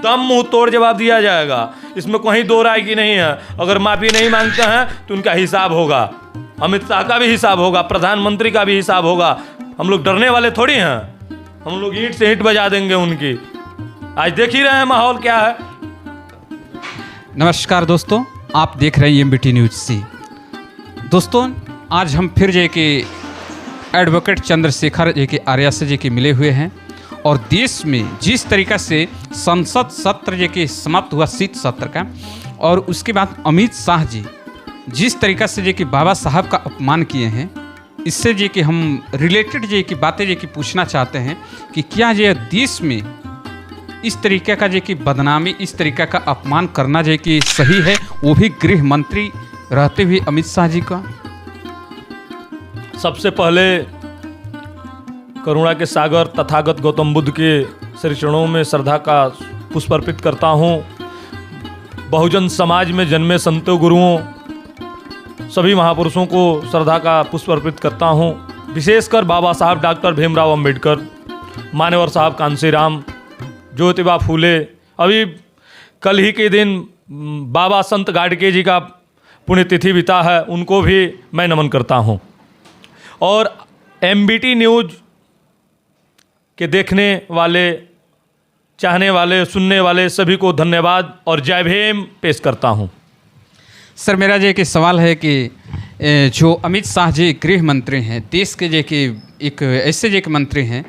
दम मुंह तोड़ जवाब दिया जाएगा। इसमें कोई दो राय की नहीं है। अगर माफी नहीं मांगते हैं तो उनका हिसाब होगा, अमित शाह का भी हिसाब होगा, प्रधानमंत्री का भी हिसाब होगा। हम लोग डरने वाले थोड़ी हैं, हम लोग ईंट से ईंट बजा देंगे उनकी। आज देख ही रहे हैं माहौल क्या है। नमस्कार दोस्तों, आप देख रहे हैं MBT न्यूज सी। दोस्तों, आज हम फिर जे के एडवोकेट चंद्रशेखर जे के आर्या से जे के मिले हुए हैं और देश में जिस तरीका से संसद सत्र जे के समाप्त हुआ शीत सत्र का, और उसके बाद अमित शाह जी जिस तरीका से जे कि बाबा साहब का अपमान किए हैं, इससे जे कि हम रिलेटेड जे कि बातें जे कि पूछना चाहते हैं कि क्या ये देश में इस तरीके का जे कि बदनामी, इस तरीके का अपमान करना जे कि सही है, वो भी गृह मंत्री रहते हुए अमित शाह जी का। सबसे पहले करुणा के सागर तथागत गौतम बुद्ध के श्री चरणों में श्रद्धा का पुष्प अर्पित करता हूँ। बहुजन समाज में जन्मे संतों गुरुओं सभी महापुरुषों को श्रद्धा का पुष्प अर्पित करता हूँ। विशेषकर बाबा साहब डॉक्टर भीमराव अंबेडकर, मान्यवर साहब कांशीराम, ज्योतिबा फूले। अभी कल ही के दिन बाबा संत गाडगे जी का पुण्यतिथि बीता है, उनको भी मैं नमन करता हूँ। और MBT न्यूज के देखने वाले, चाहने वाले, सुनने वाले सभी को धन्यवाद और जय भीम पेश करता हूँ। सर, मेरा जो कि सवाल है कि जो अमित शाह जी गृह मंत्री हैं, देश के जो कि एक ऐसे जो कि मंत्री हैं,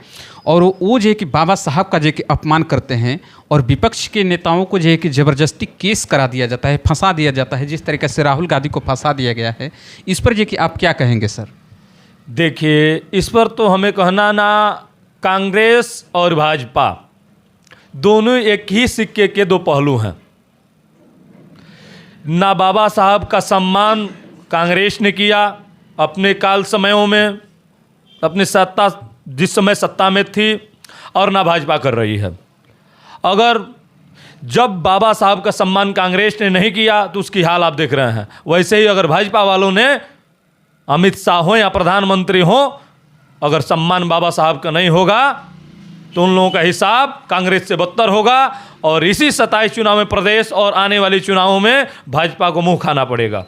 और वो जो कि बाबा साहब का जो कि अपमान करते हैं और विपक्ष के नेताओं को जो है कि ज़बरदस्ती केस करा दिया जाता है, फंसा दिया जाता है, जिस तरीके से राहुल गांधी को फंसा दिया गया है, इस पर जो कि आप क्या कहेंगे सर? देखिए, इस पर तो हमें कहना ना, कांग्रेस और भाजपा दोनों एक ही सिक्के के दो पहलू हैं। ना बाबा साहब का सम्मान कांग्रेस ने किया अपने काल समयों में, अपने सत्ता जिस समय सत्ता में थी, और ना भाजपा कर रही है। अगर जब बाबा साहब का सम्मान कांग्रेस ने नहीं किया तो उसकी हाल आप देख रहे हैं, वैसे ही अगर भाजपा वालों ने, अमित शाह हो या प्रधानमंत्री हो, अगर सम्मान बाबा साहब का नहीं होगा तो उन लोगों का हिसाब कांग्रेस से बदतर होगा। और इसी 27 चुनाव में प्रदेश और आने वाले चुनावों में भाजपा को मुंह खाना पड़ेगा।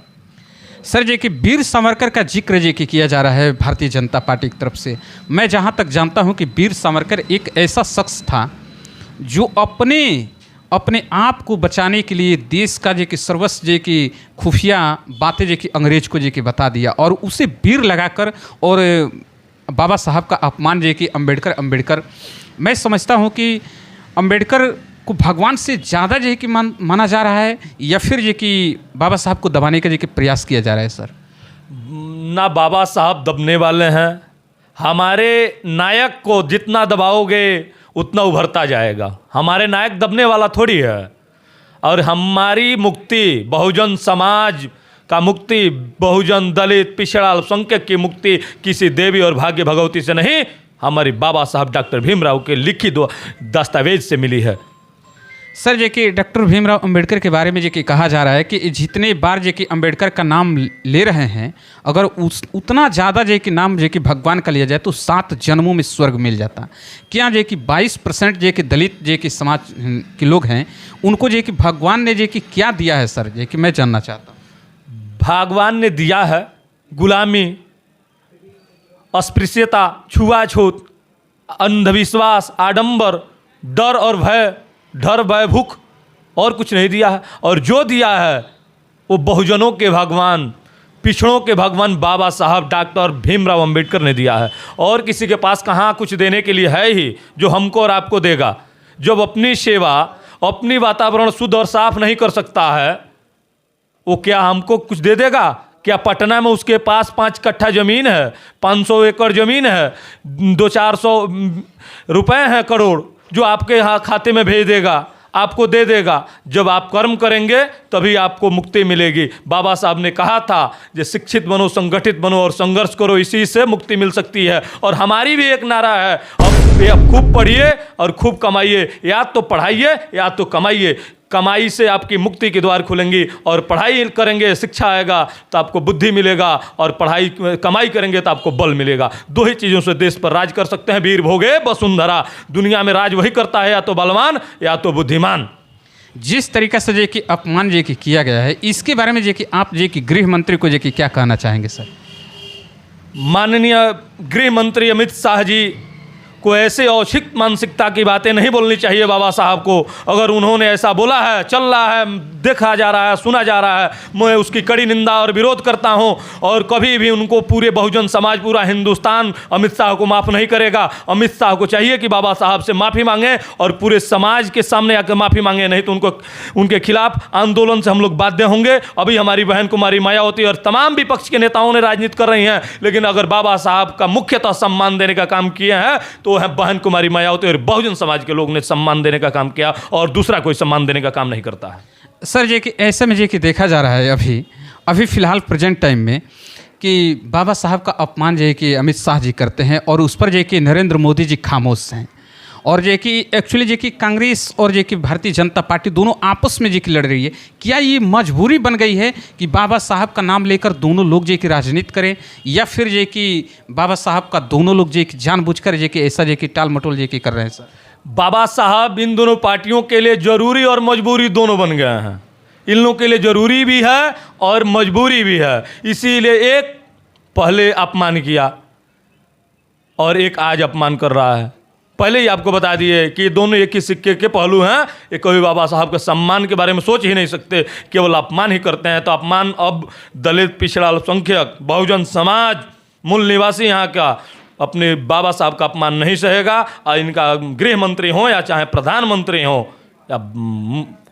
सर, जे कि वीर सावरकर का जिक्र जे कि किया जा रहा है भारतीय जनता पार्टी की तरफ से, मैं जहां तक जानता हूं कि वीर सावरकर एक ऐसा शख्स था जो अपने आप को बचाने के लिए देश का जे कि सर्वस्व जे कि खुफिया बातें जे कि अंग्रेज को जे कि बता दिया, और उसे वीर लगाकर और बाबा साहब का अपमान जे कि अंबेडकर मैं समझता हूं कि अंबेडकर को भगवान से ज़्यादा जो है कि माना जा रहा है, या फिर जो कि बाबा साहब को दबाने का जो कि प्रयास किया जा रहा है सर? ना बाबा साहब दबने वाले हैं, हमारे नायक को जितना दबाओगे उतना उभरता जाएगा। हमारे नायक दबने वाला थोड़ी है। और हमारी मुक्ति, बहुजन समाज का मुक्ति, बहुजन दलित पिछड़ा अल्पसंख्यक की मुक्ति किसी देवी और भाग्य भगवती से नहीं, हमारी बाबा साहब डॉक्टर भीमराव के लिखित दस्तावेज से मिली है। सर, जे कि डॉक्टर भीमराव अंबेडकर के बारे में जे कि कहा जा रहा है कि जितने बार जे कि अंबेडकर का नाम ले रहे हैं, अगर उतना ज़्यादा जे कि नाम जे कि भगवान का लिया जाए तो 7 जन्मों में स्वर्ग मिल जाता। क्या जे कि 22% जे कि दलित जे कि समाज के लोग हैं, उनको जे कि भगवान ने जे कि क्या दिया है सर, जे कि मैं जानना चाहता हूँ। भगवान ने दिया है गुलामी, अस्पृश्यता, छुआछूत, अंधविश्वास, आडंबर, डर और भय, भूख, और कुछ नहीं दिया है। और जो दिया है वो बहुजनों के भगवान, पिछड़ों के भगवान बाबा साहब डॉक्टर भीमराव अंबेडकर ने दिया है। और किसी के पास कहाँ कुछ देने के लिए है ही जो हमको और आपको देगा। जब अपनी सेवा, अपनी वातावरण शुद्ध और साफ नहीं कर सकता है, वो क्या हमको कुछ दे देगा? क्या पटना में उसके पास 5 कट्ठा ज़मीन है, 500 एकड़ ज़मीन है, 200-400 रुपए हैं करोड़, जो आपके यहाँ खाते में भेज देगा, आपको दे देगा? जब आप कर्म करेंगे तभी आपको मुक्ति मिलेगी। बाबा साहब ने कहा था कि शिक्षित बनो, संगठित बनो और संघर्ष करो, इसी से मुक्ति मिल सकती है। और हमारी भी एक नारा है, अब खूब पढ़िए और खूब कमाइए, या तो पढ़ाइए या तो कमाइए। कमाई से आपकी मुक्ति के द्वार खुलेंगी, और पढ़ाई करेंगे, शिक्षा आएगा तो आपको बुद्धि मिलेगा, और कमाई करेंगे तो आपको बल मिलेगा। 2 ही चीज़ों से देश पर राज कर सकते हैं। वीर भोगे वसुंधरा। दुनिया में राज वही करता है, या तो बलवान या तो बुद्धिमान। जिस तरीका से जो कि अपमान जो कि किया गया है, इसके बारे में जो कि आप जो कि गृह मंत्री को जो कि क्या कहना चाहेंगे सर? माननीय गृह मंत्री अमित शाह जी को ऐसे औचित मानसिकता की बातें नहीं बोलनी चाहिए बाबा साहब को। अगर उन्होंने ऐसा बोला है, चल रहा है, देखा जा रहा है, सुना जा रहा है, मैं उसकी कड़ी निंदा और विरोध करता हूं। और कभी भी उनको पूरे बहुजन समाज, पूरा हिंदुस्तान अमित शाह को माफ़ नहीं करेगा। अमित शाह को चाहिए कि बाबा साहब से माफ़ी मांगें और पूरे समाज के सामने आकर माफ़ी मांगें, नहीं तो उनके खिलाफ आंदोलन से हम लोग बाध्य होंगे। अभी हमारी बहन कुमारी मायावती और तमाम विपक्ष के नेताओं ने राजनीति कर रही हैं, लेकिन अगर बाबा साहब का मुख्यतः सम्मान देने का काम किए हैं तो है बहन कुमारी मायावती और बहुजन समाज के लोग ने सम्मान देने का काम किया, और दूसरा कोई सम्मान देने का काम नहीं करता है। सर जी कि ऐसे में जी कि देखा जा रहा है अभी फ़िलहाल प्रेजेंट टाइम में कि बाबा साहब का अपमान जो है कि अमित शाह जी करते हैं और उस पर जो है कि नरेंद्र मोदी जी खामोश हैं, और जो कि एक्चुअली जो कि कांग्रेस और जो कि भारतीय जनता पार्टी दोनों आपस में जो कि लड़ रही है। क्या ये मजबूरी बन गई है कि बाबा साहब का नाम लेकर दोनों लोग जो कि राजनीति करें, या फिर जो कि बाबा साहब का दोनों लोग जो कि जानबूझकर जो कि ऐसा जो कि टाल मटोल जो कि कर रहे हैं? सर, बाबा साहब इन दोनों पार्टियों के लिए जरूरी और मजबूरी दोनों बन गए हैं। इन लोगों के लिए जरूरी भी है और मजबूरी भी है, इसीलिए एक पहले अपमान किया और एक आज अपमान कर रहा है। पहले ही आपको बता दिए कि दोनों एक ही सिक्के के पहलू हैं। ये कभी बाबा साहब के सम्मान के बारे में सोच ही नहीं सकते, केवल अपमान ही करते हैं। तो अपमान अब दलित, पिछड़ा, अल्पसंख्यक, बहुजन समाज, मूल निवासी यहाँ का अपने बाबा साहब का अपमान नहीं सहेगा। और इनका गृह मंत्री हो या चाहे प्रधानमंत्री हो या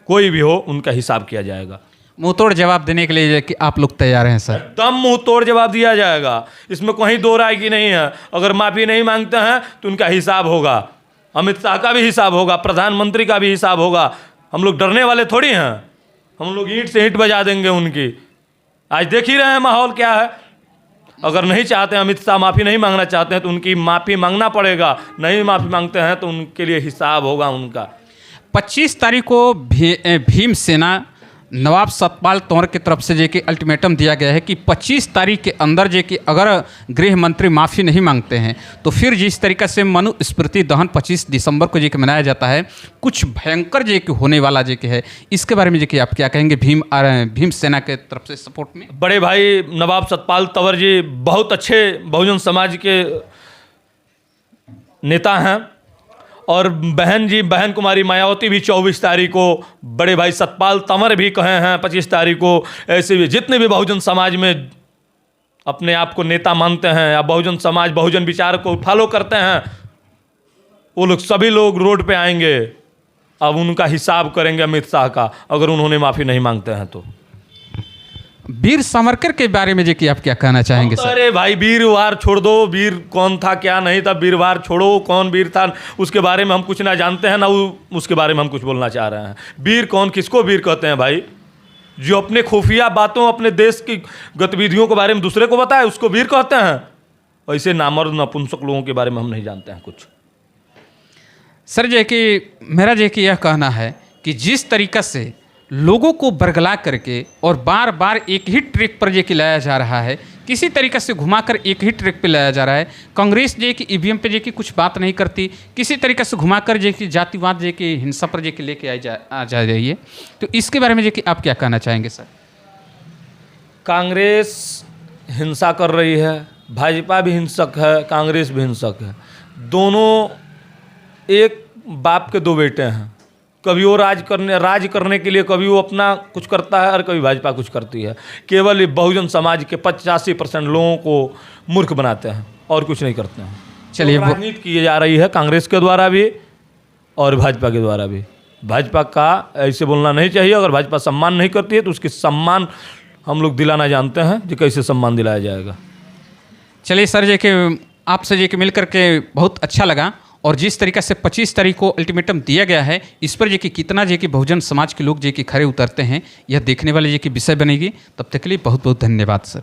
कोई भी हो, उनका हिसाब किया जाएगा। मुंह तोड़ जवाब देने के लिए कि आप लोग तैयार हैं? सर, एकदम मुंह तोड़ जवाब दिया जाएगा, इसमें कहीं दो राय की नहीं है। अगर माफ़ी नहीं मांगते हैं तो उनका हिसाब होगा, अमित शाह का भी हिसाब होगा, प्रधानमंत्री का भी हिसाब होगा। हम लोग डरने वाले थोड़ी हैं, हम लोग ईंट से ईंट बजा देंगे उनकी। आज देख ही रहे हैं माहौल क्या है। अगर नहीं चाहते हैं, अमित शाह माफ़ी नहीं मांगना चाहते हैं तो उनकी माफ़ी मांगना पड़ेगा। नहीं माफ़ी मांगते हैं तो उनके लिए हिसाब होगा उनका। 25 तारीख को भीम सेना नवाब सतपाल तंवर की तरफ से जो कि अल्टीमेटम दिया गया है कि 25 तारीख के अंदर जो कि अगर गृह मंत्री माफ़ी नहीं मांगते हैं तो फिर जिस तरीक़ा से मनुस्मृति दहन 25 दिसंबर को जो कि मनाया जाता है, कुछ भयंकर जो कि होने वाला जो कि है, इसके बारे में जो कि आप क्या कहेंगे भीम सेना के तरफ से सपोर्ट में? बड़े भाई नवाब सतपाल तंवर जी बहुत अच्छे बहुजन समाज के नेता हैं, और बहन कुमारी मायावती भी 24 तारीख को, बड़े भाई सतपाल तंवर भी कहे हैं 25 तारीख को। ऐसे भी जितने भी बहुजन समाज में अपने आप को नेता मानते हैं या बहुजन समाज, बहुजन विचार को फॉलो करते हैं, वो लोग सभी लोग रोड पे आएंगे। अब उनका हिसाब करेंगे अमित शाह का, अगर उन्होंने माफ़ी नहीं मांगते हैं तो। वीर सावरकर के बारे में जो कि आप क्या कहना चाहेंगे? सर, अरे भाई, वीर वार छोड़ दो, वीर कौन था क्या नहीं था, वीर वार छोड़ो, कौन वीर था उसके बारे में हम कुछ ना जानते हैं ना उसके बारे में हम कुछ बोलना चाह रहे हैं। वीर कौन, किसको वीर कहते हैं भाई? जो अपने खुफिया बातों, अपने देश की गतिविधियों के बारे में दूसरे को बताए उसको वीर कहते हैं। ऐसे नामर्द नपुंसक लोगों के बारे में हम नहीं जानते हैं कुछ। सर जो कि मेरा जो कि यह कहना है कि जिस तरीक़ा से लोगों को बरगला करके और बार बार एक ही ट्रैक पर जो कि लाया जा रहा है, किसी तरीक़े से घुमाकर एक ही ट्रैक पे लाया जा रहा है। कांग्रेस जो कि ईवीएम पे जो कि कुछ बात नहीं करती, किसी तरीक़े से घुमाकर जो कि जातिवाद जो कि हिंसा पर जो कि लेके आ जा रही है। तो इसके बारे में जो कि आप क्या कहना चाहेंगे? सर, कांग्रेस हिंसा कर रही है, भाजपा भी हिंसक है, कांग्रेस भी हिंसक है। दोनों एक बाप के दो बेटे हैं। कभी वो राज करने के लिए कभी वो अपना कुछ करता है और कभी भाजपा कुछ करती है। केवल ये बहुजन समाज के 85% लोगों को मूर्ख बनाते हैं और कुछ नहीं करते हैं। चलिए, तो राजनीति की जा रही है कांग्रेस के द्वारा भी और भाजपा के द्वारा भी। भाजपा का ऐसे बोलना नहीं चाहिए। अगर भाजपा सम्मान नहीं करती है तो उसकी सम्मान हम लोग दिलाना जानते हैं कि कैसे सम्मान दिलाया जाएगा। चलिए सर जी कि आपसे जी कि मिल करके बहुत अच्छा लगा, और जिस तरीक़े से 25 तारीख को अल्टीमेटम दिया गया है, इस पर जो कि कितना जो कि बहुजन समाज के लोग जो कि खड़े उतरते हैं, यह देखने वाले जो कि विषय बनेगी। तब तक के लिए बहुत बहुत धन्यवाद सर।